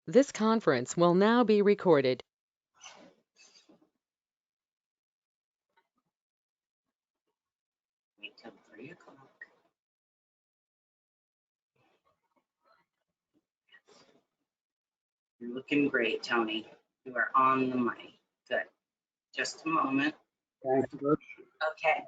This conference will now be recorded. Wait till 3 o'clock. You're looking great, Tony. You are on the money. Good. Just a moment. Thank you. Okay.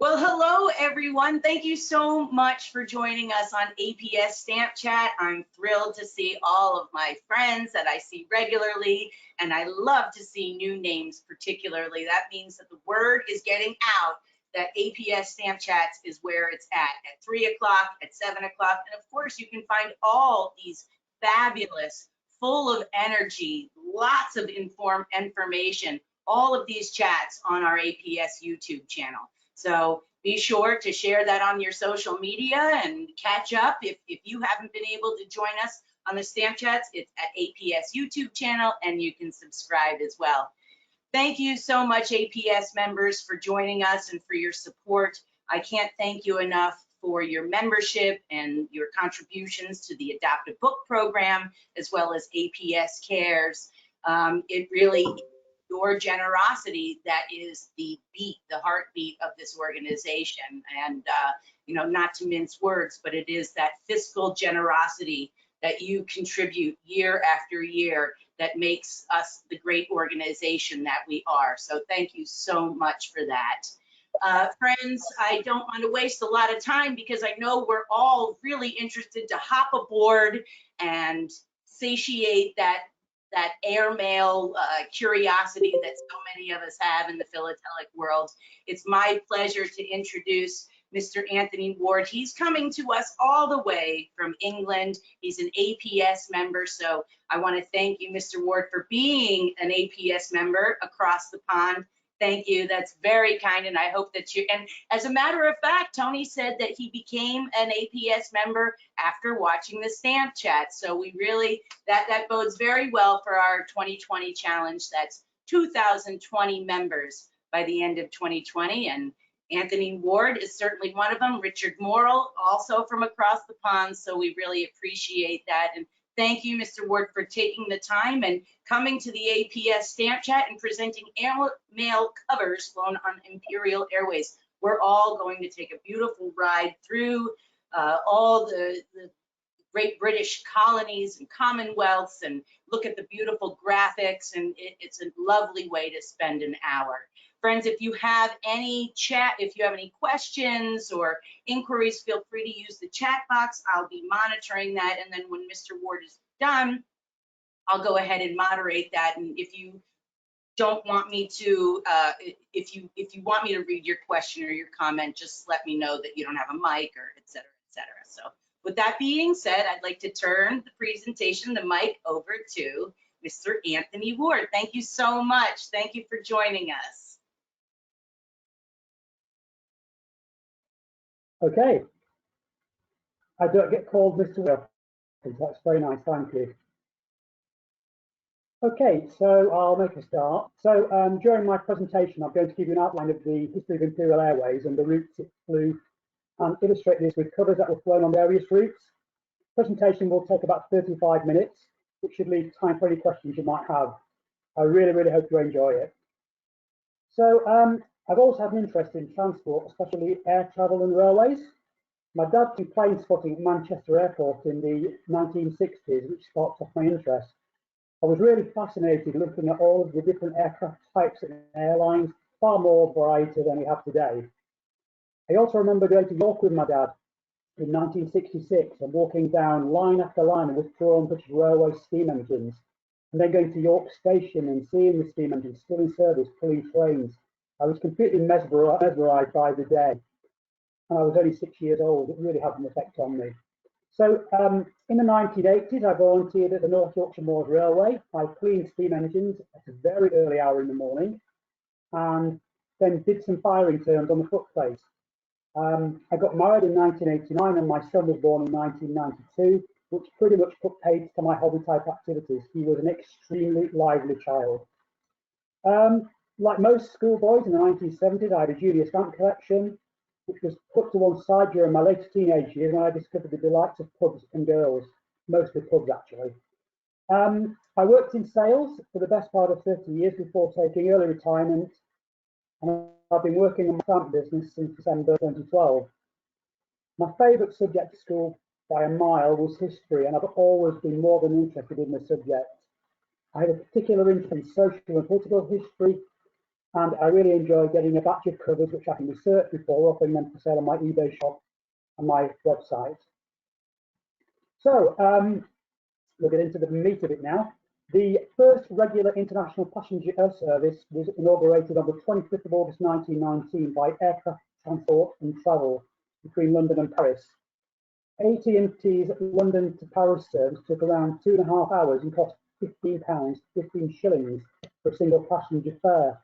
Well, hello, everyone. Thank you so much for joining us on APS Stamp Chat. I'm thrilled to see all of my friends that I see regularly, and I love to see new names particularly. That means that the word is getting out that APS Stamp Chats is where it's at 3 o'clock, at 7 o'clock. And of course, you can find all these fabulous, full of energy, lots of information, all of these chats on our APS YouTube channel. So be sure to share that on your social media and catch up. If you haven't been able to join us on the Stamp Chats, it's at APS YouTube channel, and you can subscribe as well. Thank you so much, APS members, for joining us and for your support. I can't thank you enough for your membership and your contributions to the Adopt a Book program, as well as APS Cares. It really, your generosity that is the heartbeat of this organization. And, you know, not to mince words, but it is that fiscal generosity that you contribute year after year that makes us the great organization that we are. So thank you so much for that. Friends, I don't want to waste a lot of time because I know we're all really interested to hop aboard and satiate that airmail curiosity that so many of us have in the philatelic world. It's my pleasure to introduce Mr. Anthony Ward. He's coming to us all the way from England. He's an APS member, so I want to thank you, Mr. Ward, for being an APS member across the pond. Thank you. That's very kind, and I hope that you, and as a matter of fact, Tony said that he became an APS member after watching the Stamp Chat. So we really, that bodes very well for our 2020 challenge. That's 2020 members by the end of 2020, and Anthony Ward is certainly one of them. Richard Morrill, also from across the pond, so we really appreciate that. And thank you, Mr. Ward, for taking the time and coming to the APS Stamp Chat and presenting airmail covers flown on Imperial Airways. We're all going to take a beautiful ride through all the great British colonies and commonwealths and look at the beautiful graphics, and it's a lovely way to spend an hour. Friends, if you have any if you have any questions or inquiries, feel free to use the chat box. I'll be monitoring that, and then when Mr. Ward is done, I'll go ahead and moderate that. And if you don't want me to, if you want me to read your question or your comment, just let me know that you don't have a mic, or et cetera, et cetera. So with that being said, I'd like to turn the presentation, the mic, over to Mr. Anthony Ward. Thank you so much. Thank you for joining us. Okay. I don't get called Mr. Wilkins. That's very nice. Thank you. Okay, so I'll make a start. So during my presentation, I'm going to give you an outline of the history of Imperial Airways and the routes it flew, and illustrate this with covers that were flown on various routes. The presentation will take about 35 minutes, which should leave time for any questions you might have. I really, really hope you enjoy it. So I've also had an interest in transport, especially air travel and railways. My dad did plane spotting at Manchester Airport in the 1960s, which sparked off my interest. I was really fascinated looking at all of the different aircraft types and airlines, far more variety than we have today. I also remember going to York with my dad in 1966 and walking down line after line of withdrawn British Railway steam engines, and then going to York Station and seeing the steam engines still in service, pulling trains. I was completely mesmerised by the day, and I was only 6 years old. It really had an effect on me. So in the 1980s, I volunteered at the North Yorkshire Moors Railway. I cleaned steam engines at a very early hour in the morning, and then did some firing turns on the footplace. I got married in 1989, and my son was born in 1992, which pretty much put paid to my hobby type activities. He was an extremely lively child. Like most schoolboys in the 1970s, I had a junior stamp collection, which was put to one side during my later teenage years when I discovered the delights of pubs and girls, mostly pubs actually. I worked in sales for the best part of 30 years before taking early retirement, and I've been working on my stamp business since December 2012. My favourite subject at school by a mile was history, and I've always been more than interested in the subject. I have a particular interest in social and political history, and I really enjoy getting a batch of covers which I can research before offering them for sale on my eBay shop and my website. So we'll get into the meat of it now. The first regular international passenger air service was inaugurated on the 25th of August 1919 by Aircraft Transport and Travel between London and Paris. AT&T's London to Paris service took around 2.5 hours and cost £15, 15 shillings for a single passenger fare.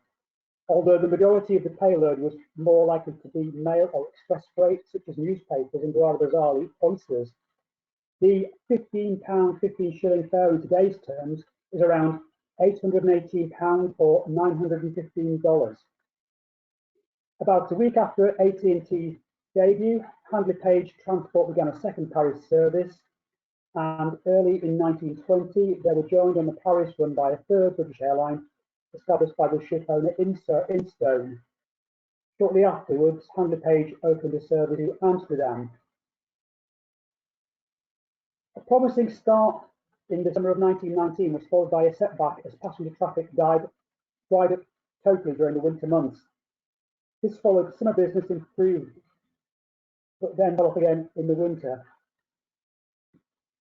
Although the majority of the payload was more likely to be mail or express freight, such as newspapers and rather bizarrely oysters. The £15, 15 shilling fare in today's terms is around £818 or $915. About a week after AT&T's debut, Handley Page Transport began a second Paris service, and early in 1920 they were joined on the Paris run by a third British airline established by the ship owner Instone. Shortly afterwards, Handley Page opened a service to Amsterdam. A promising start in December of 1919 was followed by a setback as passenger traffic dried up totally during the winter months. This followed summer business improved, but then fell off again in the winter.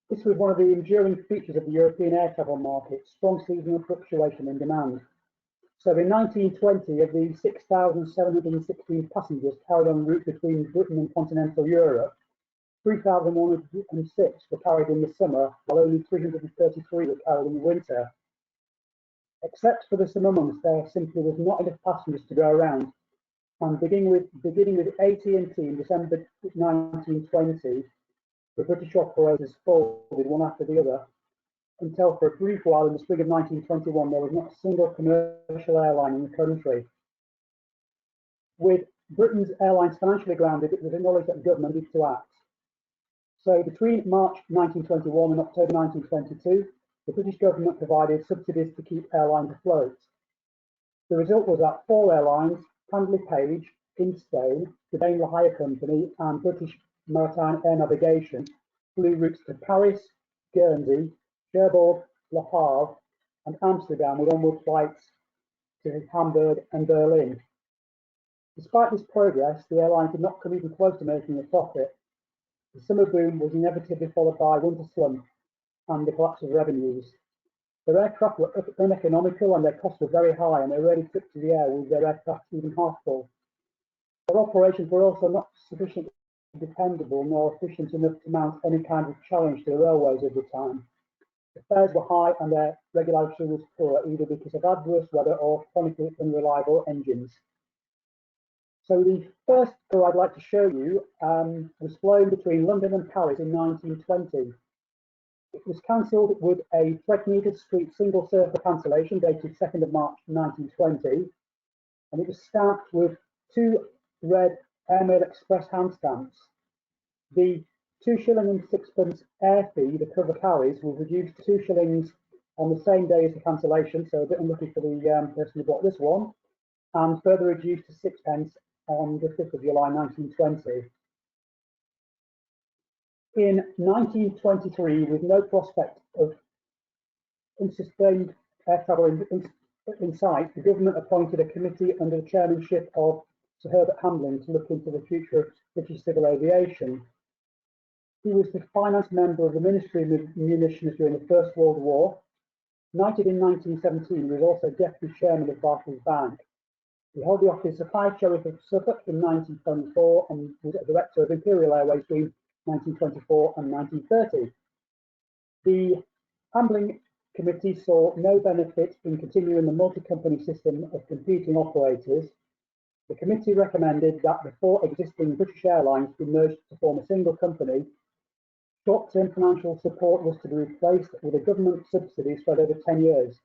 This was one of the enduring features of the European air travel market, strong seasonal fluctuation in demand. So in 1920, of the 6,716 passengers carried on route between Britain and continental Europe, 3,106 were carried in the summer, while only 333 were carried in the winter. Except for the summer months, there simply was not enough passengers to go around. And beginning with AT&T in December 1920, the British operators folded one after the other, until for a brief while in the spring of 1921 there was not a single commercial airline in the country. With Britain's airlines financially grounded, it was acknowledged that the government needed to act. So between March 1921 and October 1922, the British government provided subsidies to keep airlines afloat. The result was that 4 airlines, Handley Page, Instone, the Daimler Hire Company, and British Maritime Air Navigation, flew routes to Paris, Guernsey, Cherbourg, Le Havre, and Amsterdam, with onward flights to Hamburg and Berlin. Despite this progress, the airline did not come even close to making a profit. The summer boom was inevitably followed by a winter slump and the collapse of revenues. Their aircraft were uneconomical and their costs were very high, and they rarely took to the air with their aircraft even half full. Their operations were also not sufficiently dependable nor efficient enough to mount any kind of challenge to the railways of the time. The fares were high and their regularity was poor, either because of adverse weather or chronically unreliable engines. So the first tour I'd like to show you was flown between London and Paris in 1920. It was cancelled with a Threadneedle Street single circle cancellation dated 2nd of March 1920, and it was stamped with 2 red Airmail Express hand stamps. The 2 shilling and 6pence air fee the cover carries was reduced to 2 shillings on the same day as the cancellation, so a bit unlucky for the person who bought this one, and further reduced to 6pence on the 5th of July 1920. In 1923, with no prospect of unsustained air travel in sight, the government appointed a committee under the chairmanship of Sir Herbert Hambling to look into the future of British civil aviation. He was the finance member of the Ministry of Munitions during the First World War. Knighted in 1917, he was also deputy chairman of Barclays Bank. He held the office of High Sheriff of Suffolk in 1924 and was a director of Imperial Airways between 1924 and 1930. The Hambling Committee saw no benefit in continuing the multi-company system of competing operators. The committee recommended that the 4 existing British airlines be merged to form a single company. Short-term financial support was to be replaced with a government subsidy spread over 10 years.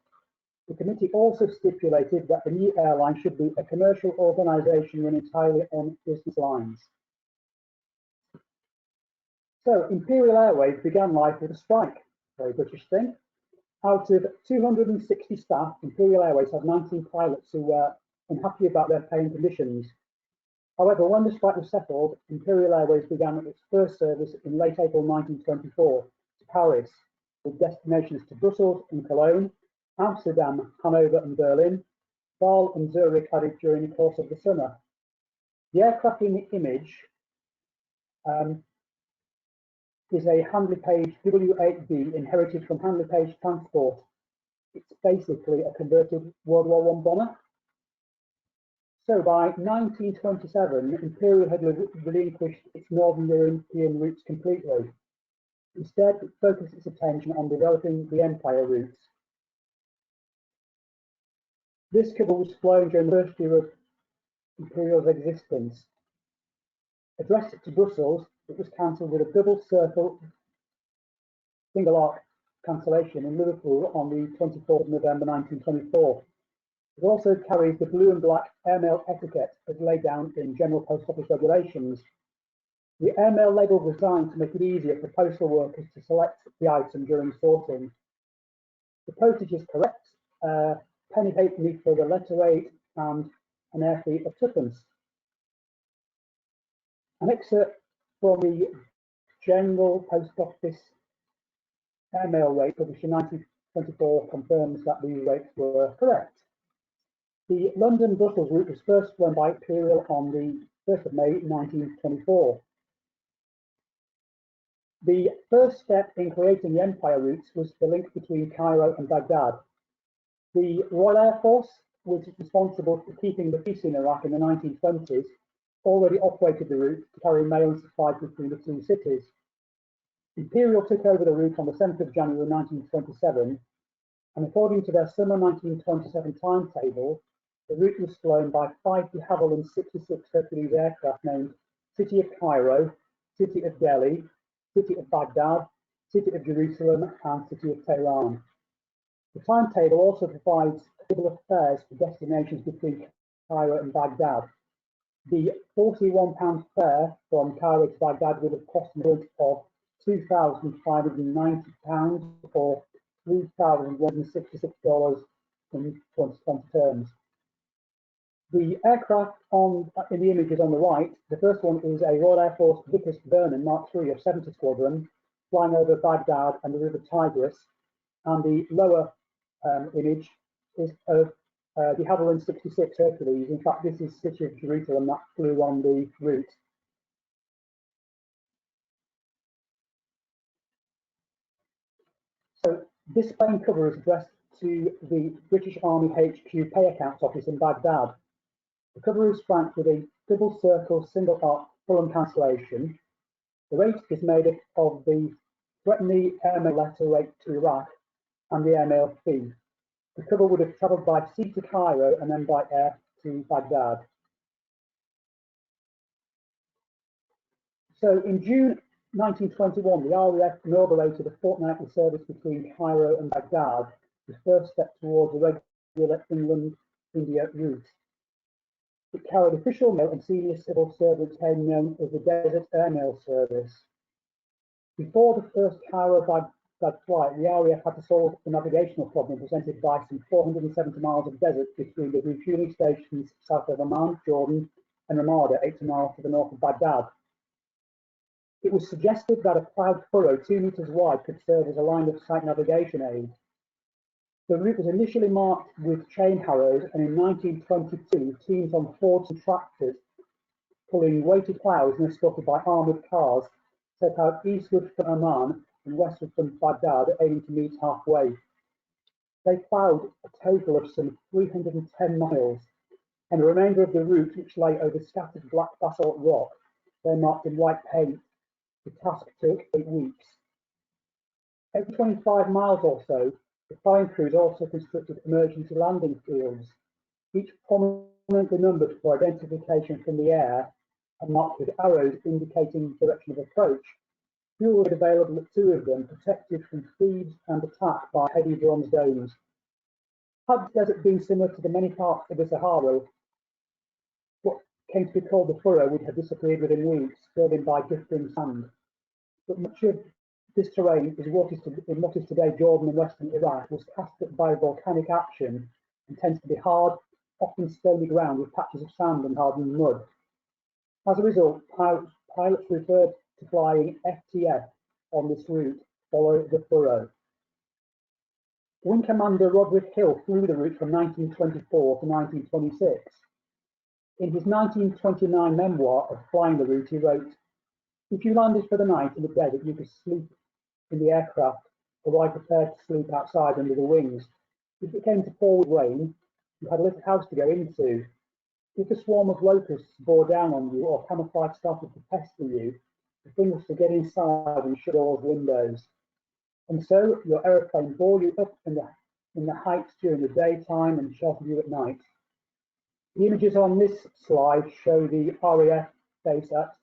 The committee also stipulated that the new airline should be a commercial organisation run entirely on business lines. So Imperial Airways began life with a strike, very British thing. Out of 260 staff, Imperial Airways had 19 pilots who were unhappy about their pay and conditions. However, when the strike was settled, Imperial Airways began its first service in late April 1924 to Paris, with destinations to Brussels and Cologne, Amsterdam, Hanover and Berlin, Bâle and Zurich added during the course of the summer. The aircraft in the image is a Handley Page W8B inherited from Handley Page Transport. It's basically a converted World War I bomber. So by 1927, Imperial had relinquished its Northern European routes completely. Instead, it focused its attention on developing the Empire routes. This cover was flown during the first year of Imperial's existence. Addressed to Brussels, it was cancelled with a double circle single arc cancellation in Liverpool on the 24th of November 1924. It also carries the blue and black Airmail etiquette as laid down in General Post Office regulations. The Airmail label was designed to make it easier for postal workers to select the item during sorting. The postage is correct, penny halfpenny for the letter rate and an air fee of twopence. An excerpt from the General Post Office Airmail rate published in 1924 confirms that these rates were correct. The London-Brussels route was first flown by Imperial on the 1st of May 1924. The first step in creating the Empire routes was the link between Cairo and Baghdad. The Royal Air Force, which is responsible for keeping the peace in Iraq in the 1920s, already operated the route to carry mail and supplies between the two cities. Imperial took over the route on the 7th of January 1927, and according to their summer 1927 timetable, the route was flown by 5 de Havilland 66 Hercules aircraft named City of Cairo, City of Delhi, City of Baghdad, City of Jerusalem, and City of Tehran. The timetable also provides a table of fares for destinations between Cairo and Baghdad. The £41 fare from Cairo to Baghdad would have cost an equivalent of £2,590 or $3,166 in 2020 terms. The aircraft in the images on the right, the first one is a Royal Air Force Vickers Vernon Mark III of 70 Squadron flying over Baghdad and the River Tigris, and the lower image is of the Havilland 66 Hercules. In fact, this is City of Jerusalem that flew on the route. So this plane cover is addressed to the British Army HQ Pay Accounts Office in Baghdad. The cover is franked with a double circle single arc Fulham cancellation. The rate is made up of the threaten the airmail letter rate to Iraq and the airmail fee. The cover would have travelled by sea to Cairo and then by air to Baghdad. So in June 1921, the RAF inaugurated a fortnightly service between Cairo and Baghdad, the first step towards a regular England-India route. It carried official mail and senior civil servants became known as the Desert Airmail Service. Before the first Cairo-Baghdad flight, the RAF had to solve the navigational problem presented by some 470 miles of desert between the refueling stations south of Amman, Jordan, and Ramada, 80 miles to the north of Baghdad. It was suggested that a ploughed furrow 2 meters wide could serve as a line of sight navigation aid. The route was initially marked with chain harrows, and in 1922, teams on Fords and tractors pulling weighted ploughs and escorted by armoured cars set out eastward from Amman and westward from Baghdad, aiming to meet halfway. They ploughed a total of some 310 miles, and the remainder of the route, which lay over scattered black basalt rock, they marked in white paint. The task took 8 weeks. Every 25 miles or so, the flying crews also constructed emergency landing fields, each prominently numbered for identification from the air and marked with arrows indicating direction of approach. Fuel was available at 2 of them, protected from thieves and attack by heavy bronze domes. Had the desert been similar to the many parts of the Sahara, what came to be called the furrow would have disappeared within weeks, filled in by drifting sand. But much of This terrain is what is today Jordan and western Iraq, was cast up by volcanic action and tends to be hard, often stony ground with patches of sand and hardened mud. As a result, pilots referred to flying FTF on this route follow the Furrow. Wing Commander Roderick Hill flew the route from 1924 to 1926. In his 1929 memoir of flying the route, he wrote, "If you landed for the night in a bed that you could sleep in the aircraft, or I prepared to sleep outside under the wings. If it came to pour with rain, you had a little house to go into. If a swarm of locusts bore down on you or camouflage started to pester you, the thing was to get inside and shut all the windows. And so your aeroplane bore you up in the heights during the daytime and sheltered you at night." The images on this slide show the RAF base at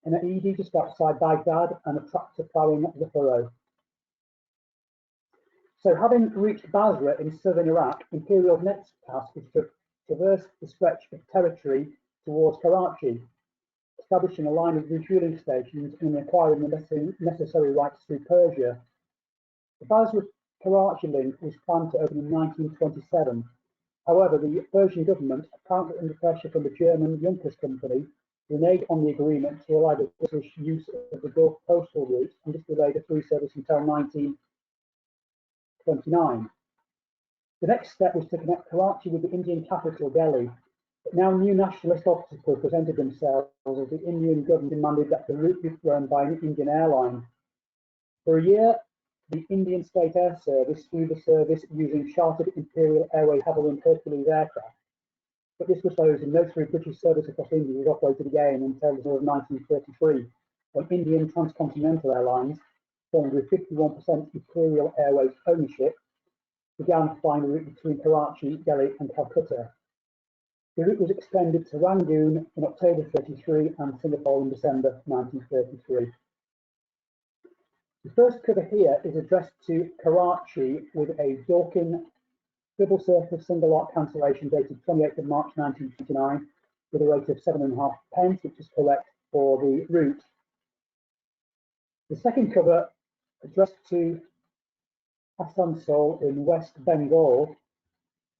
an ED just outside Baghdad and a tractor ploughing up the Furrow. So having reached Basra in southern Iraq, Imperial's next task was to traverse the stretch of territory towards Karachi, establishing a line of refueling stations and acquiring the necessary rights through Persia. The Basra-Karachi link was planned to open in 1927. However, the Persian government, apparently under pressure from the German Junkers Company, reneged on the agreement to allow the British use of the Gulf postal route, and this delayed a free service until 1929. The next step was to connect Karachi with the Indian capital, Delhi, but now new nationalist obstacles presented themselves as the Indian government demanded that the route be run by an Indian airline. For a year, the Indian State Air Service flew the service using chartered Imperial Airways Hambling Hercules aircraft, but this was closed and no through British service across India was operated again until the summer of 1933, when Indian Transcontinental Airlines, formed with 51% Imperial Airways ownership, began flying the route between Karachi, Delhi and Calcutta. The route was extended to Rangoon in October 33 and Singapore in December 1933. The first cover here is addressed to Karachi with a Dorking double surface single arc cancellation dated 28th of March 1929 with a rate of 7.5 pence, which is correct for the route. The second cover addressed to Asansol in West Bengal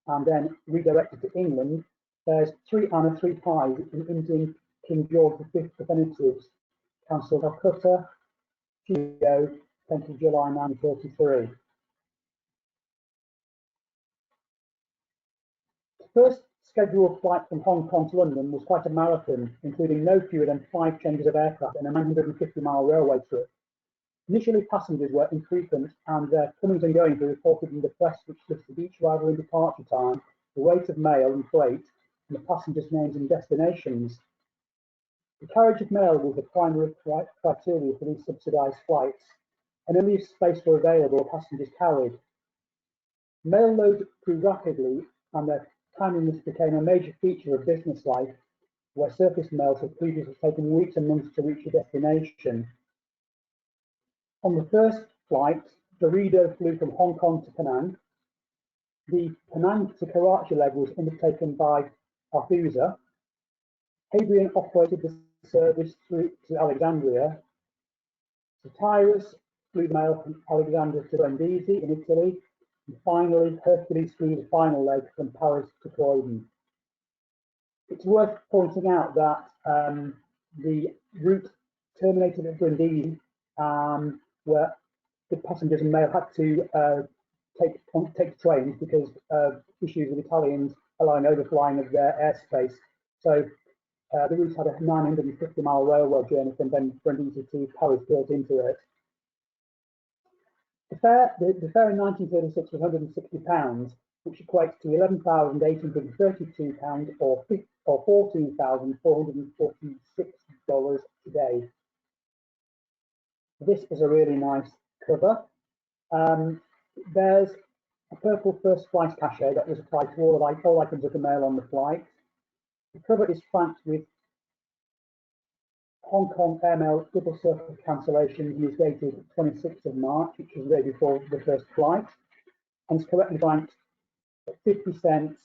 and then redirected to England, there's 3 Anna 3 Pi in Indian King George V definitives, cancelled Calcutta, Geo, 10th of July 1933. The first scheduled flight from Hong Kong to London was quite a marathon, including no fewer than 5 changes of aircraft and a 950-mile railway trip. Initially, passengers were infrequent, and their comings and goings were reported in the press, which listed each arrival and departure time, the weight of mail and freight, and the passengers' names and destinations. The carriage of mail was the primary criteria for these subsidised flights, and only if space were available, passengers carried. Mail loads grew rapidly, and their timeliness became a major feature of business life, where surface mails had previously taken weeks and months to reach a destination. On the first flight, Dorado flew from Hong Kong to Penang. The Penang to Karachi leg was undertaken by Arthusa. Hadrian operated the service through to Alexandria. Satyrus flew the mail from Alexandria to Brindisi in Italy. And finally, Hercules flew the final leg from Paris to Croydon. It's worth pointing out that the route terminated at Brindisi, where the passengers and mail had to take trains because of issues with Italians allowing overflying of their airspace. So the route had a 950-mile railway journey from Brindisi to Paris built into it. The fare in 1936 was £160, which equates to £11,832 or $14,446 today. This is a really nice cover. There's a purple first flight cachet that was applied to all items of the mail on the flight. The cover is flanked with Hong Kong Airmail double surface cancellation and is dated 26th of March, which was the day before the first flight, and is correctly flanked at 50 cents,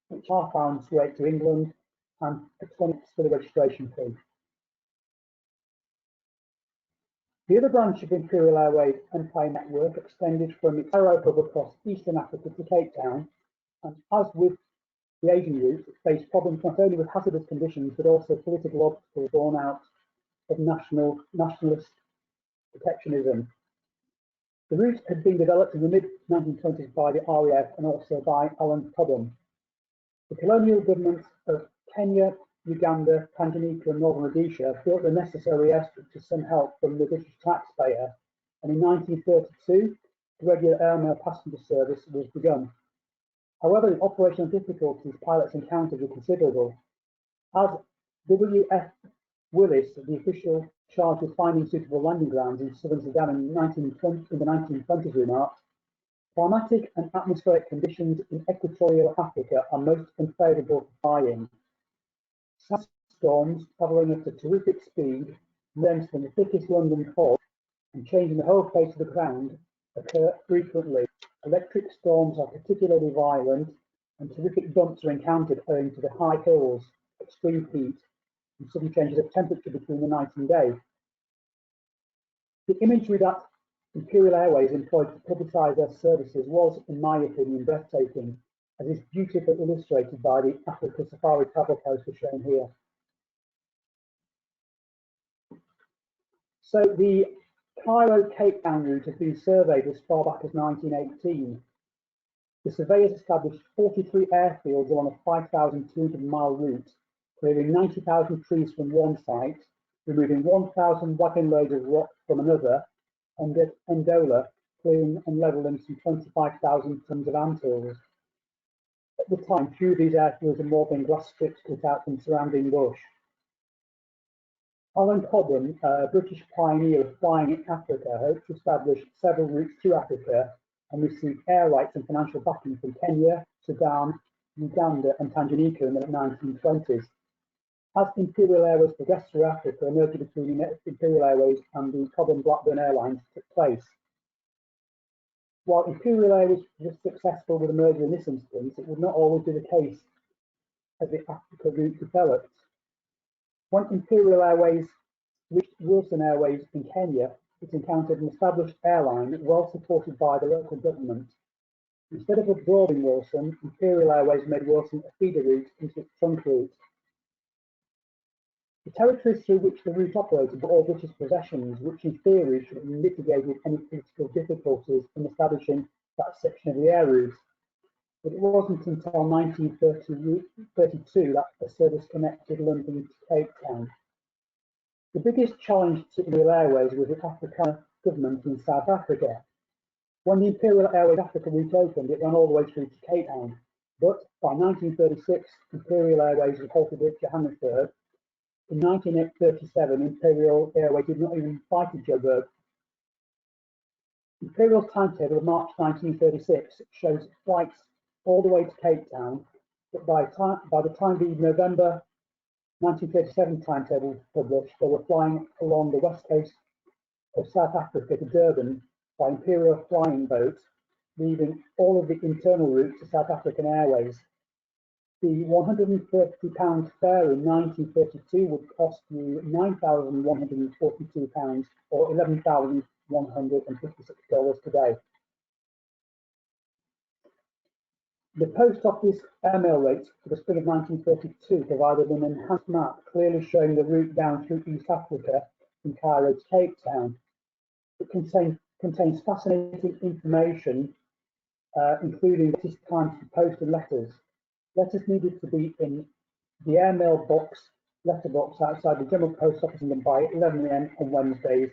which £1/2 rate to England, and 20 for the registration fee. The other branch of Imperial Airways Empire network extended from its Cairo hub across Eastern Africa to Cape Town, and as with the Asian route, it faced problems not only with hazardous conditions but also political obstacles born out of nationalist protectionism. The route had been developed in the mid-1920s by the RAF and also by Alan Cobham. The colonial governments of Kenya, Uganda, Tanganyika and Northern Rhodesia built the necessary airstrip with some help from the British taxpayer, and in 1932 the regular Airmail passenger service was begun. However, the operational difficulties pilots encountered were considerable. As W.F. Willis, the official charged with finding suitable landing grounds in southern Sudan in the 1920s, remarked, "Climatic and atmospheric conditions in equatorial Africa are most unfavourable for flying. Sandstorms travelling at a terrific speed, dense than the thickest London fog, and changing the whole face of the ground occur frequently. Electric storms are particularly violent, and terrific bumps are encountered owing to the high hills, extreme heat, and sudden changes of temperature between the night and day." The imagery that Imperial Airways employed to publicise their services was, in my opinion, breathtaking, as is beautifully illustrated by the Africa Safari travel poster shown here. So the Cairo-Cape Town route has been surveyed as far back as 1918. The surveyors established 43 airfields along a 5,200-mile route, clearing 90,000 trees from one site, removing 1,000 wagon loads of rock from another, and at Ndola, clearing and levelling some 25,000 tons of anthills. At the time, few of these airfields had more than glass strips cut out from surrounding bush. Alan Cobham, a British pioneer of flying in Africa, hoped to establish several routes to Africa and received air rights and financial backing from Kenya, Sudan, Uganda and Tanganyika in the 1920s. As Imperial Airways progressed through Africa, a merger between Imperial Airways and the Cobham Blackburn Airlines took place. While Imperial Airways was successful with a merger in this instance, it would not always be the case as the Africa route developed. When Imperial Airways reached Wilson Airways in Kenya, it encountered an established airline well supported by the local government. Instead of absorbing Wilson, Imperial Airways made Wilson a feeder route into its trunk route. The territories through which the route operated were all British possessions, which in theory should have mitigated any political difficulties in establishing that section of the air route. But it wasn't until 1932 that the service connected London to Cape Town. The biggest challenge to Imperial Airways was the Afrikaner government in South Africa. When the Imperial Airways Africa route opened, it ran all the way through to Cape Town. But by 1936, Imperial Airways was halted at Johannesburg. In 1937, Imperial Airways did not even fly to Joburg. Imperial's timetable of March 1936 shows flights all the way to Cape Town, but by the time the November 1937 timetable was published, they were flying along the west coast of South Africa to Durban by Imperial flying boat, leaving all of the internal routes to South African Airways. The £130 fare in 1932 would cost you £9,142 or $11,156 today. The Post Office Airmail rate for the spring of 1932 provided an enhanced map clearly showing the route down through East Africa from Cairo to Cape Town. It contains fascinating information, including latest times for post and letters. Letters needed to be in the airmail letterbox outside the General Post Office by 11 AM on Wednesdays,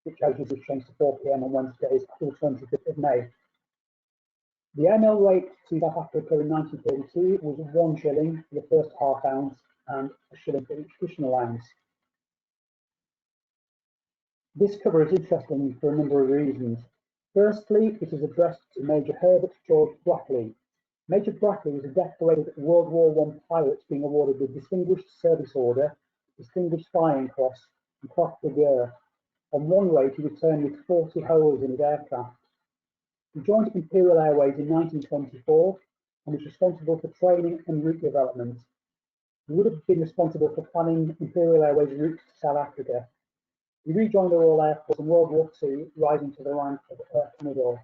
which has usually changed to 4 PM on Wednesdays until the 25th of May. The airmail rate to South Africa in 1932 was 1 shilling for the first half ounce and a shilling for each additional ounce. This cover is interesting for a number of reasons. Firstly, it is addressed to Major Herbert George Brackley. Major Brackley was a decorated World War I pilot being awarded the Distinguished Service Order, Distinguished Flying Cross, and Croix de Guerre. On one raid, he returned with 40 holes in his aircraft. He joined Imperial Airways in 1924 and was responsible for training and route development. He would have been responsible for planning Imperial Airways routes to South Africa. He rejoined the Royal Air Force in World War II, rising to the rank of Commodore.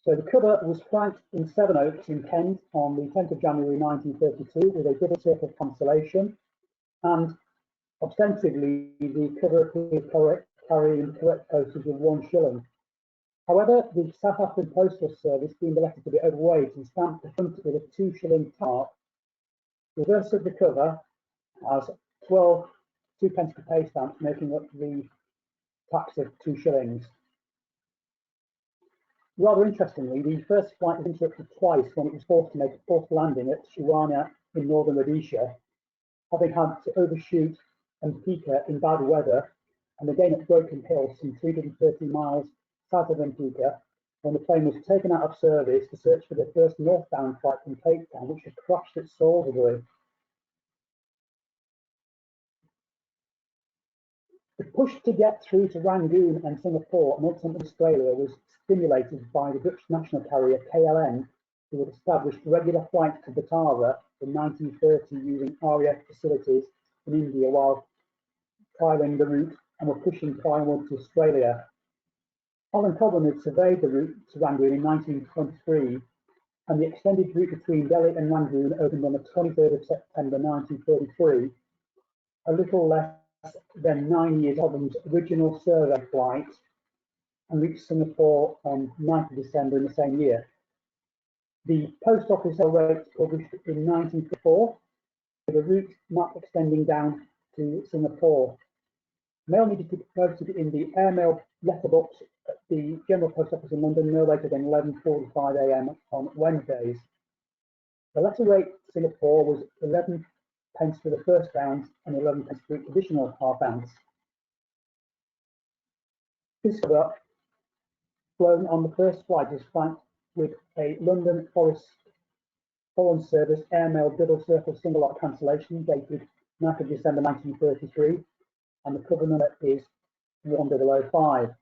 So the cover was flanked in Sevenoaks in Kent on the 10th of January 1932 with a double circle cancellation, and ostensibly the cover appeared carrying correct postage of 1 shilling. However, the South African Postal Service deemed the letter to be overweight and stamped the front with a 2 shilling mark. The reverse of the cover has 12 2p per pay stamps, making up the tax of 2 shillings. Rather interestingly, the first flight was interrupted twice when it was forced to make a forced landing at Shuwana in northern Rhodesia, having had to overshoot and Pika in bad weather, and again at Broken Hill, some 330 miles south of Pika, when the plane was taken out of service to search for the first northbound flight from Cape Town, which had crashed at Salisbury. The push to get through to Rangoon and Singapore and ultimately Australia was stimulated by the Dutch national carrier KLM, who had established regular flights to Batavia in 1930 using RAF facilities in India while trialling the route and were pushing plywood to Australia. Alan Cobham had surveyed the route to Rangoon in 1923, and the extended route between Delhi and Rangoon opened on the 23rd of September 1933, a little less than 9 years of Cobham's original survey flight, and reached Singapore on 9th of December in the same year. The post office rates published in 1954, with a route map extending down to Singapore. Mail needed to be posted in the Airmail letterbox at the General Post Office in London no later than 11:45 AM on Wednesdays. The letter rate to Singapore was 11 pence for the first bounce and 11 pence for each additional half ounce. This cover flown on the first flight was flanked with a London Foreign Service Airmail double circle single lot cancellation dated 9th of December 1933, and the cover number is 1005.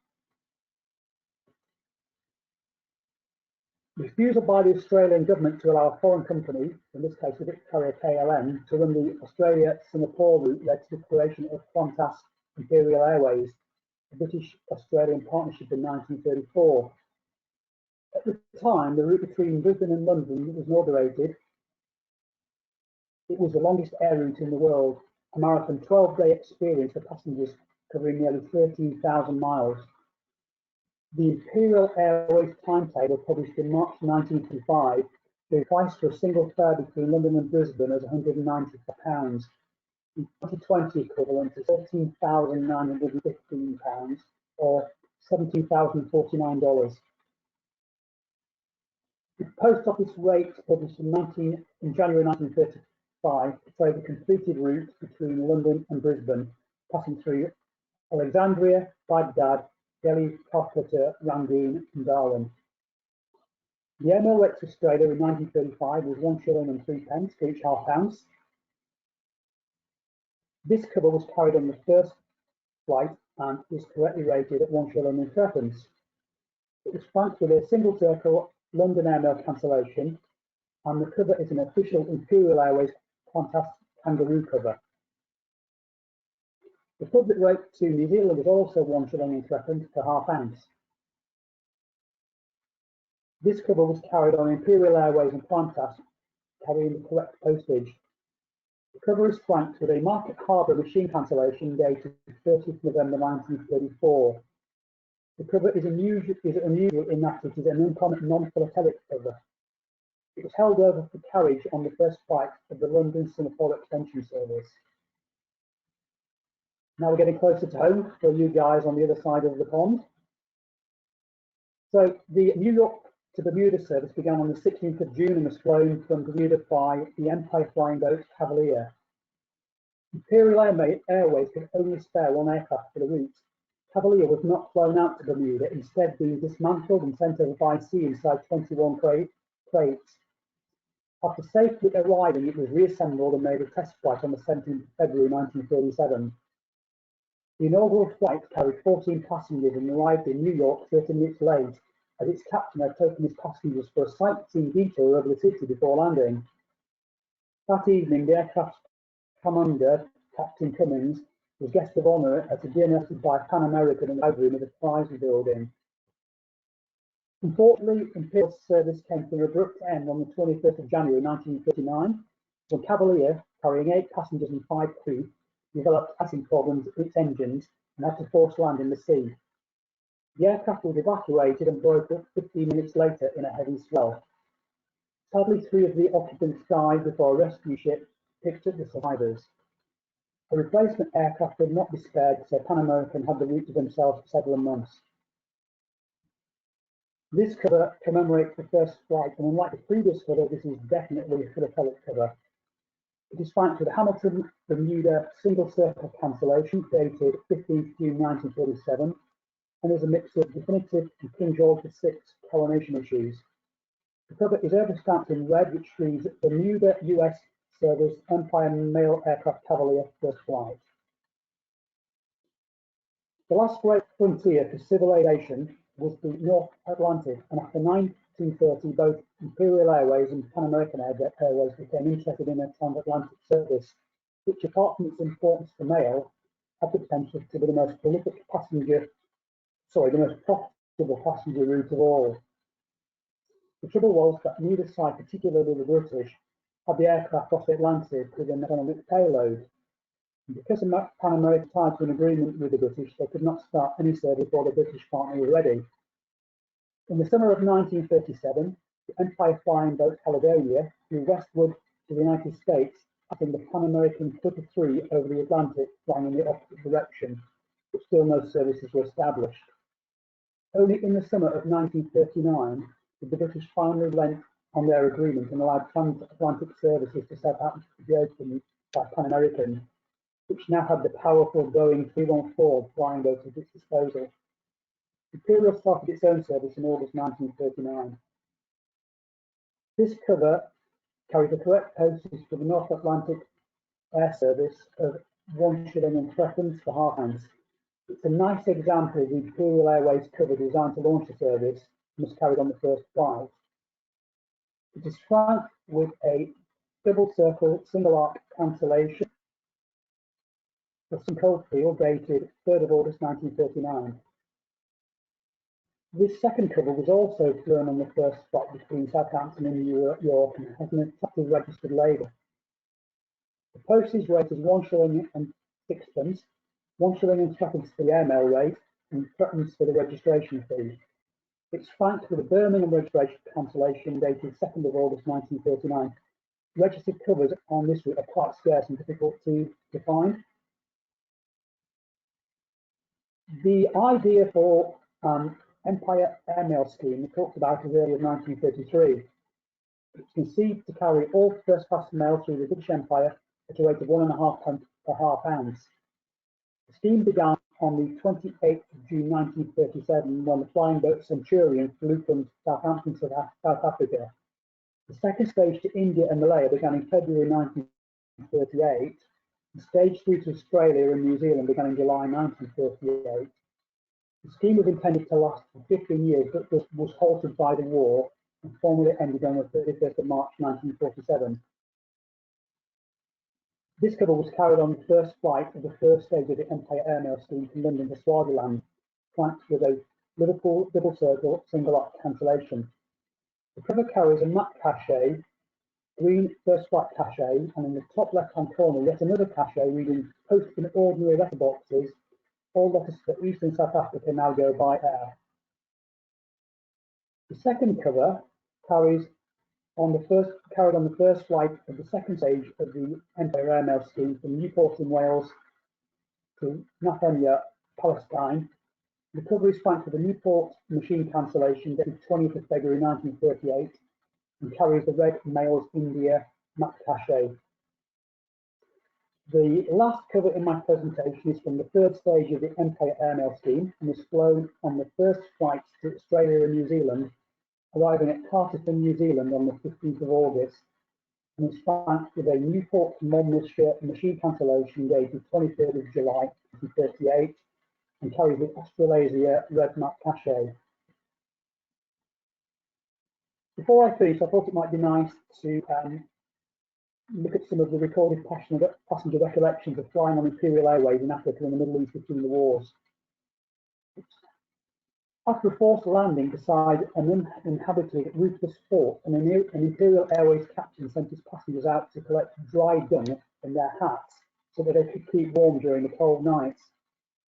Refusal by the Australian government to allow a foreign company, in this case the carrier KLM, to run the Australia-Singapore route led to the creation of Qantas Imperial Airways, a British-Australian partnership in 1934. At the time, the route between Brisbane and London was inaugurated. It was the longest air route in the world, a marathon 12-day experience for passengers covering nearly 13,000 miles. The Imperial Airways timetable, published in March 1955, the price for a single fare between London and Brisbane as £190, in 2020 equivalent to £13,915 or $17,049. The post office rates published in January 1935 portray the completed route between London and Brisbane, passing through Alexandria, Baghdad, Delhi, Calcutta, Rangoon and Darwin. The airmail rate to Australia in 1935 was 1 shilling and 3 pence for each half ounce. This cover was carried on the first flight and is correctly rated at 1 shilling and 3 pence. It was flanked with a single circle London Airmail cancellation, and the cover is an official Imperial Airways Qantas kangaroo cover. The public rate to New Zealand is also 1 shilling and 3 pence per half ounce. This cover was carried on Imperial Airways and Qantas, carrying the correct postage. The cover is flanked with a Market Harbour machine cancellation dated 30th November 1934. The cover is unusual in that it is an uncommon non-philatelic cover. It was held over for carriage on the first flight of the London-Singapore extension service. Now we're getting closer to home for you guys on the other side of the pond. So the New York to Bermuda service began on the 16th of June and was flown from Bermuda by the Empire flying boat Cavalier. Imperial Airways could only spare one aircraft for the route. Cavalier was not flown out to Bermuda, instead being dismantled and sent over by sea inside 21 crates. After safely arriving, it was reassembled and made a test flight on the 17th of February 1937. The inaugural flight carried 14 passengers and arrived in New York 30 minutes late, as its captain had taken his passengers for a sightseeing detour over the city before landing. That evening, the aircraft's commander, Captain Cummings, was guest of honour at a dinner by Pan American in the library of the prize building. Unfortunately, Imperial service came to an abrupt end on the 21st of January 1939, when Cavalier, carrying 8 passengers and 5 crew, developed icing problems with its engines and had to force land in the sea. The aircraft was evacuated and broke up 15 minutes later in a heavy swell. Sadly, 3 of the occupants died before a rescue ship picked up the survivors. A replacement aircraft could not be spared, so Pan American had the route to themselves for several months. This cover commemorates the first flight, and unlike the previous cover, this is definitely a philatelic cover. It is flanked with a Hamilton Bermuda single circle cancellation dated 15th June 1947, and is a mix of definitive and King George VI coronation issues. The cover is overstamped in red, which reads Bermuda US Service Empire Mail Aircraft Cavalier First Flight. The last great frontier for civil aviation was the North Atlantic, and after 1930, both Imperial Airways and Pan American Airways became interested in a transatlantic service, which, apart from its importance for mail, had the potential to be the most profitable passenger route of all. The trouble was that neither side, particularly the British, had the aircraft cross the Atlantic with an economic payload. And because Pan American tied to an agreement with the British, they could not start any service before the British partner was ready. In the summer of 1937, the Empire flying boat Caledonia flew westward to the United States, passing the Pan American 33 over the Atlantic, flying in the opposite direction, but still no services were established. Only in the summer of 1939 did the British finally relent on their agreement and allowed transatlantic services to Southampton to be opened by Pan American, which now had the powerful Boeing 314 flying boat at its disposal. Imperial started its own service in August 1939. This cover carries the correct postage for the North Atlantic Air Service of 1 shilling and 3pence for half ounce. It's a nice example of the Imperial Airways cover designed to launch the service and was carried on the first flight. It is flanked with a double circle single arc cancellation for St. Coldfield dated 3rd of August 1939. This second cover was also flown on the first flight between Southampton and York and has an attractive registered label. The postage rate is 1 shilling and 6pence, 1 shilling and 3pence for the airmail rate, and 3pence for the registration fee. It's flanked with a Birmingham registration cancellation dated 2nd of August 1939. Registered covers on this route are quite scarce and difficult to find. The idea for Empire Airmail scheme was talked about as early as 1933. It's conceived to carry all first-class mail through the British Empire at a rate of 1.5 pence per half ounce. The scheme began on the 28th of June 1937 when the flying boat Centurion flew from Southampton to South Africa. The second stage to India and Malaya began in February 1938, and stage 3 to Australia and New Zealand began in July 1938. The scheme was intended to last for 15 years, but was halted by the war and formally ended on the 31st of March 1947. This cover was carried on the first flight of the first stage of the Empire Airmail scheme from London to Swaziland, flanked with a Liverpool double circle single arc cancellation. The cover carries a matte cachet, green first flight cachet, and in the top left-hand corner yet another cachet reading "Post in ordinary letterboxes. All letters for Eastern South Africa now go by air." The second cover carried on the first flight of the second stage of the Empire Airmail scheme from Newport in Wales to Nathania, Palestine. The cover is flanked with a Newport machine cancellation dated 20th of February 1938 and carries the red Mails India matte cachet. The last cover in my presentation is from the third stage of the Empire Airmail scheme and was flown on the first flight to Australia and New Zealand, arriving at Carterton, New Zealand on the 15th of August, and is flanked with a Newport Monmouthshire machine cancellation dated 23rd of July 1938 and carries the Australasia red matte cachet. Before I finish, I thought it might be nice to look at some of the recorded passenger recollections of flying on Imperial Airways in Africa and the Middle East between the wars. After a forced landing beside an uninhabited roofless fort, an Imperial Airways captain sent his passengers out to collect dry dung in their hats so that they could keep warm during the cold nights.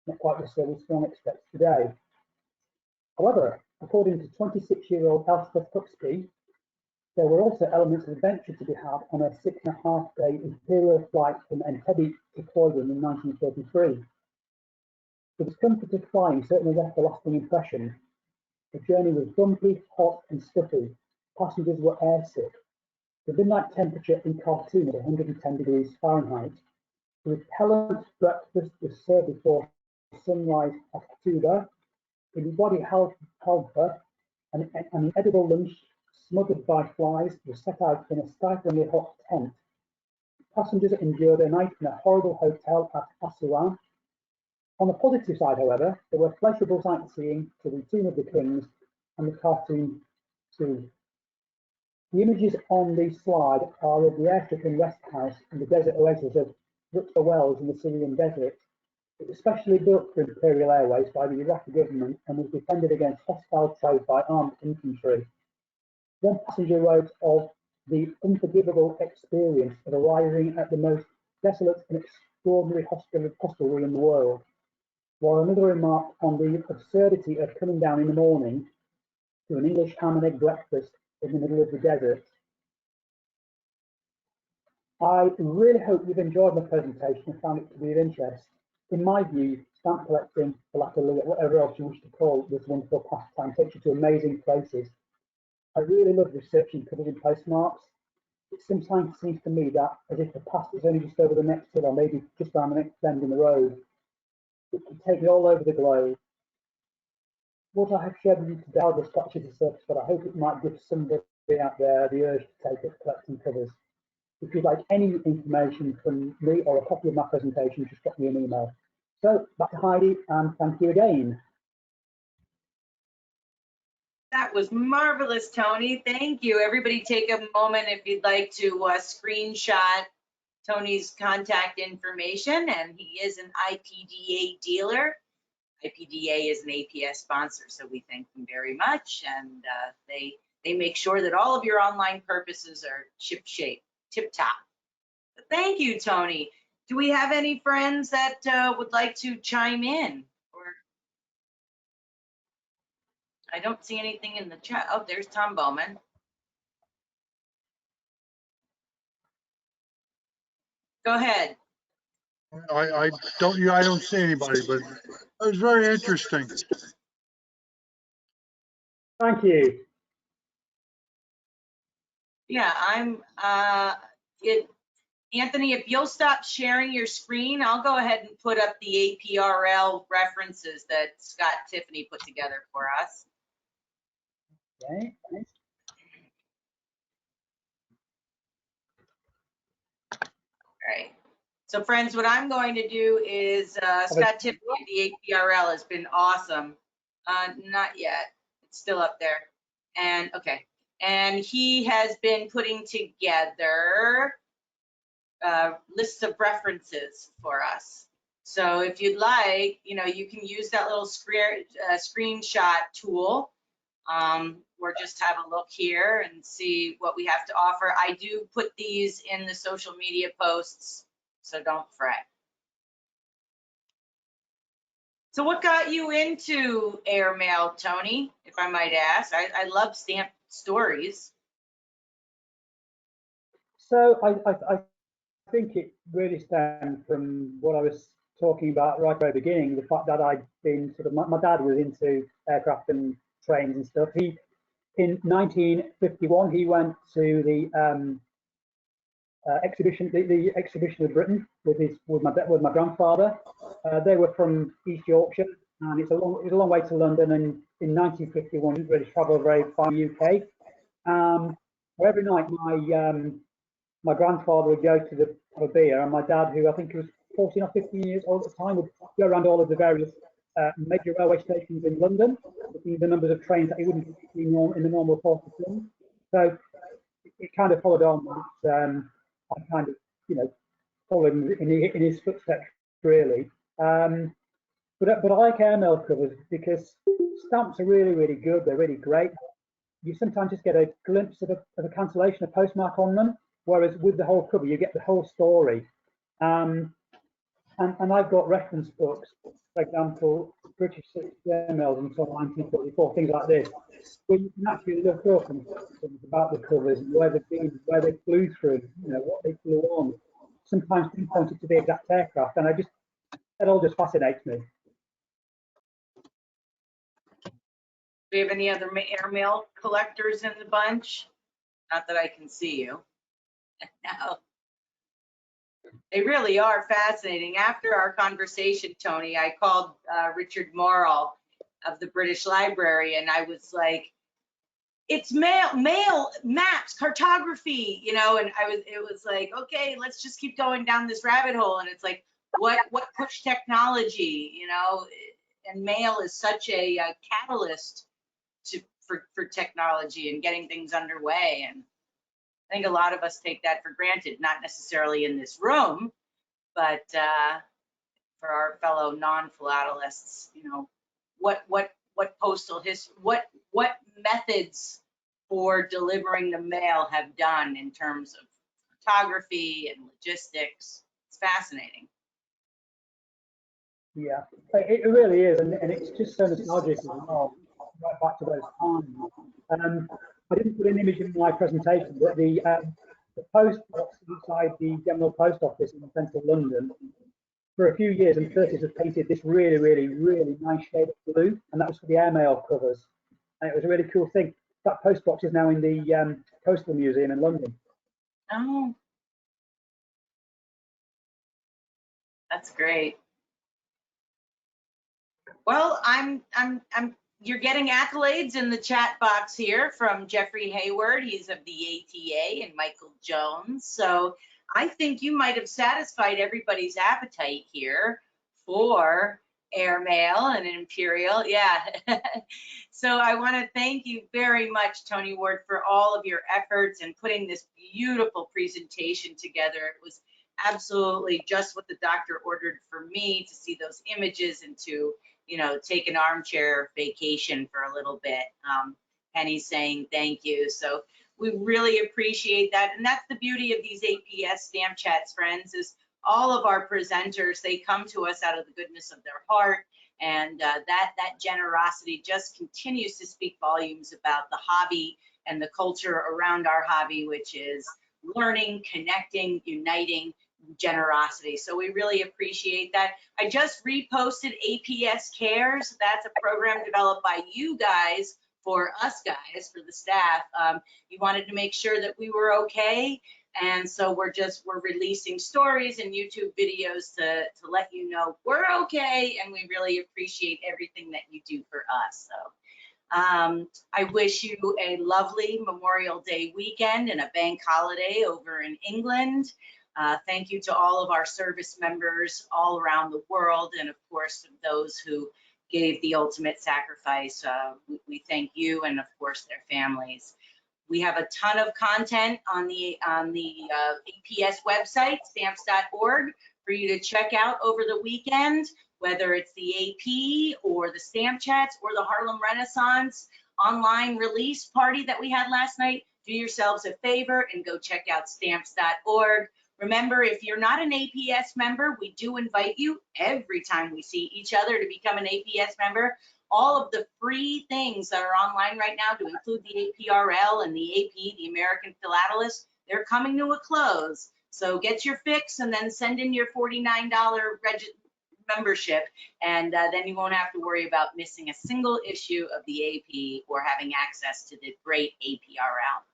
Not quite the service one expects today. However, according to 26-year-old Elspeth Huxby, there were also elements of adventure to be had on a 6.5-day Imperial flight from Entebbe to Croydon in 1933. The discomfort of flying certainly left a lasting impression. The journey was bumpy, hot and stuffy. Passengers were airsick. The midnight temperature in Khartoum was 110 degrees Fahrenheit. The repellent breakfast was served before sunrise at Tuba. In Wadi Halfa, an edible lunch smothered by flies was set out in a stiflingly hot tent. Passengers endured a night in a horrible hotel at Assuan. On the positive side, however, there were pleasurable sightseeing to the Tomb of the Kings and the Khartoum Zoo. The images on the slide are of the airstrip and rest house in the desert oasis of Rutger Wells in the Syrian desert. It was specially built for Imperial Airways by the Iraqi government and was defended against hostile trade by armed infantry. One passenger wrote of the unforgivable experience of arriving at the most desolate and extraordinary hostelry in the world, while another remarked on the absurdity of coming down in the morning to an English ham and egg breakfast in the middle of the desert. I really hope you've enjoyed my presentation and found it to be of interest. In my view, stamp collecting, philatelic, whatever else you wish to call this wonderful pastime, takes you to amazing places. I really love researching covers and postmarks. It sometimes seems to me that as if the past is only just over the next hill or maybe just around the next bend in the road. It can take me all over the globe. What I have shared with you today are scratches the surface, but I hope it might give somebody out there the urge to take up collecting covers. If you'd like any information from me or a copy of my presentation, just drop me an email. So back to Heidi, and thank you again. That was marvelous, Tony. Thank you. Everybody take a moment if you'd like to screenshot Tony's contact information, and he is an IPDA dealer. IPDA is an APS sponsor, so we thank them very much, and they make sure that all of your online purposes are tip-top. But thank you, Tony. Do we have any friends that would like to chime in? I don't see anything in the chat. Oh, there's Tom Bowman. Go ahead. I don't see anybody, but it was very interesting. Thank you. Yeah, Anthony, if you'll stop sharing your screen, I'll go ahead and put up the APRL references that Scott Tiffany put together for us. Okay, thanks. All right. So friends, what I'm going to do is, Scott Tiffany, the APRL has been awesome. Not yet, it's still up there. And okay, and he has been putting together lists of references for us. So if you'd like, you can use that little screenshot tool, or just have a look here and see what we have to offer. I do put these in the social media posts, so don't fret. So what got you into Airmail, Tony, if I might ask? I love stamp stories. So I think it really stemmed from what I was talking about right at the beginning, the fact that I'd been my dad was into aircraft and trains and stuff. In 1951, he went to the exhibition, the exhibition of Britain with my grandfather. They were from East Yorkshire, and it was a long way to London. And in 1951, he really travelled very far in the UK. Every night, my grandfather would go to the pub a beer, and my dad, who I think was 14 or 15 years old at the time, would go around all of the various major railway stations in London, looking at the numbers of trains that he wouldn't see in the normal course of things. So it kind of followed on that I kind of, following in his footsteps, really. But I like airmail covers because stamps are really, really good. They're really great. You sometimes just get a glimpse of a cancellation, a postmark on them, whereas with the whole cover, you get the whole story. And I've got reference books, for example, British Airmails until 1934, things like this, where you can actually look up and things about the covers, where they've been, where they flew through, what they flew on. Sometimes pinpointed to the exact aircraft, and it all just fascinates me. Do we have any other airmail collectors in the bunch? Not that I can see you. No. They really are fascinating. After our conversation, Tony, I called Richard Morrill of the British Library, and I was like, it's mail, maps, cartography, and it was like, okay, let's just keep going down this rabbit hole. And it's like, what push technology, and mail is such a catalyst for technology and getting things underway. And I think a lot of us take that for granted, not necessarily in this room, but for our fellow non-philatelists, what postal history, what methods for delivering the mail have done in terms of photography and logistics. It's fascinating. Yeah, it really is, and it's just so nostalgic as well, right back to those times. I didn't put an image in my presentation, but the post box inside the General Post Office in central London, for a few years in the 30s, was painted this really, really, really nice shade of blue, and that was for the airmail covers. And it was a really cool thing. That post box is now in the Postal Museum in London. Oh, that's great. Well, you're getting accolades in the chat box here from Jeffrey Hayward. He's of the ATA, and Michael Jones. So I think you might have satisfied everybody's appetite here for Airmail and Imperial. Yeah. So I want to thank you very much, Tony Ward, for all of your efforts and putting this beautiful presentation together. It was absolutely just what the doctor ordered for me, to see those images and to take an armchair vacation for a little bit. Penny's saying thank you. So we really appreciate that. And that's the beauty of these APS Stamp Chats, friends, is all of our presenters, they come to us out of the goodness of their heart. And that generosity just continues to speak volumes about the hobby and the culture around our hobby, which is learning, connecting, uniting, generosity. So we really appreciate that. I just reposted APS Cares. That's a program developed by you guys for us guys, for the staff. You wanted to make sure that we were okay. And so we're releasing stories and YouTube videos to let you know we're okay, and we really appreciate everything that you do for us. So I wish you a lovely Memorial Day weekend and a bank holiday over in England. Thank you to all of our service members all around the world, and of course those who gave the ultimate sacrifice. We thank you, and of course their families. We have a ton of content on the APS website, stamps.org, for you to check out over the weekend, whether it's the AP or the Stamp Chats or the Harlem Renaissance online release party that we had last night. Do yourselves a favor and go check out stamps.org. Remember, if you're not an APS member, we do invite you every time we see each other to become an APS member. All of the free things that are online right now, to include the APRL and the AP, the American Philatelist, they're coming to a close. So get your fix and then send in your $49 membership, and then you won't have to worry about missing a single issue of the AP or having access to the great APRL.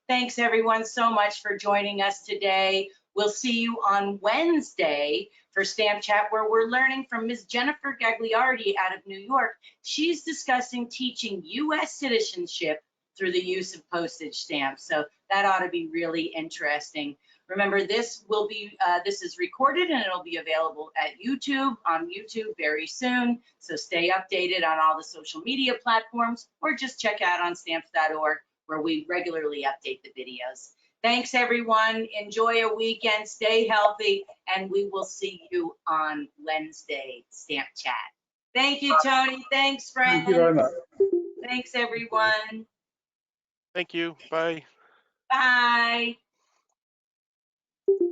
Thanks everyone so much for joining us today. We'll see you on Wednesday for Stamp Chat, where we're learning from Ms. Jennifer Gagliardi out of New York. She's discussing teaching U.S. citizenship through the use of postage stamps. So that ought to be really interesting. Remember, this is recorded and it'll be available at on YouTube very soon. So stay updated on all the social media platforms, or just check out on stamps.org, where we regularly update the videos. Thanks, everyone. Enjoy a weekend, stay healthy, and we will see you on Wednesday, Stamp Chat. Thank you, Tony. Thanks, friends. Thank you very much. Thanks, everyone. Thank you. Bye. Bye.